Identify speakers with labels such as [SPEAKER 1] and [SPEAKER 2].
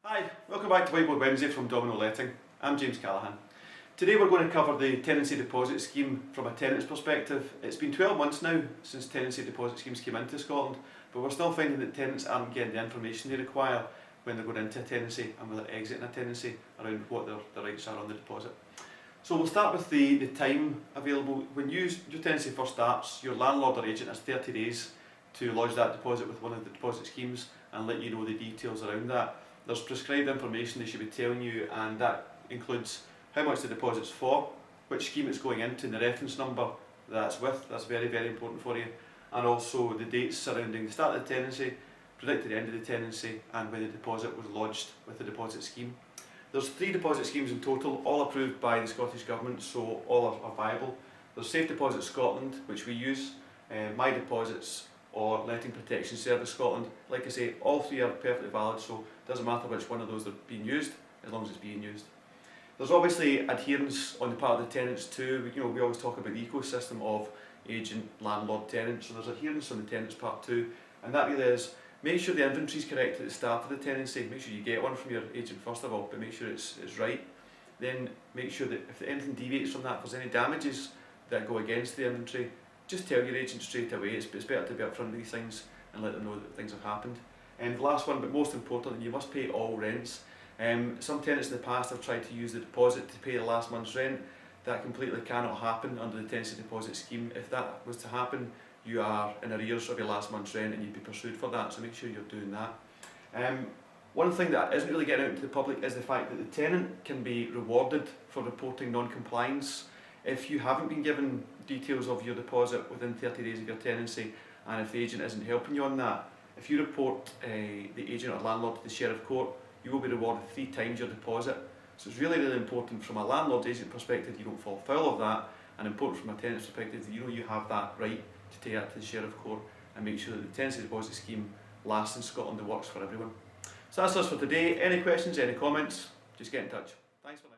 [SPEAKER 1] Hi, welcome back to Whiteboard Wednesday from Domino Letting. I'm James Callahan. Today we're going to cover the tenancy deposit scheme from a tenant's perspective. It's been 12 months now since tenancy deposit schemes came into Scotland, but we're still finding that tenants aren't getting the information they require when they're going into a tenancy and when they're exiting a tenancy around what their rights are on the deposit. So we'll start with the time available. When your tenancy first starts, your landlord or agent has 30 days to lodge that deposit with one of the deposit schemes and let you know the details around that. There's prescribed information they should be telling you, and that includes how much the deposit's for, which scheme it's going into, and the reference number that's with. That's very, very important for you. And also the dates surrounding the start of the tenancy, predicted end of the tenancy, and when the deposit was lodged with the deposit scheme. There's 3 deposit schemes in total, all approved by the Scottish Government, so all are viable. There's Safe Deposit Scotland, which we use, My Deposits, or Letting Protection Service Scotland. Like I say, all 3 are perfectly valid, so it doesn't matter which one of those are being used, as long as it's being used. There's obviously adherence on the part of the tenants too. We always talk about the ecosystem of agent, landlord, tenant, so there's adherence on the tenant's part too, and that really is, make sure the inventory is correct at the start of the tenancy. Make sure you get one from your agent first of all, but make sure it's right. Then make sure that if anything deviates from that, if there's any damages that go against the inventory, just tell your agent straight away. It's better to be upfront with these things and let them know that things have happened. And the last one, but most importantly, you must pay all rents. Some tenants in the past have tried to use the deposit to pay the last month's rent. That completely cannot happen under the tenancy deposit scheme. If that was to happen, you are in arrears of your last month's rent and you'd be pursued for that, so make sure you're doing that. One thing that isn't really getting out to the public is the fact that the tenant can be rewarded for reporting non-compliance. If you haven't been given details of your deposit within 30 days of your tenancy, and if the agent isn't helping you on that, if you report the agent or landlord to the Sheriff Court, you will be rewarded 3 times your deposit. So it's really, really important from a landlord agent perspective you don't fall foul of that, and important from a tenant's perspective that you have that right to take that to the Sheriff Court and make sure that the tenancy deposit scheme lasts in Scotland and works for everyone. So that's us for today. Any questions, any comments, just get in touch. Thanks for now.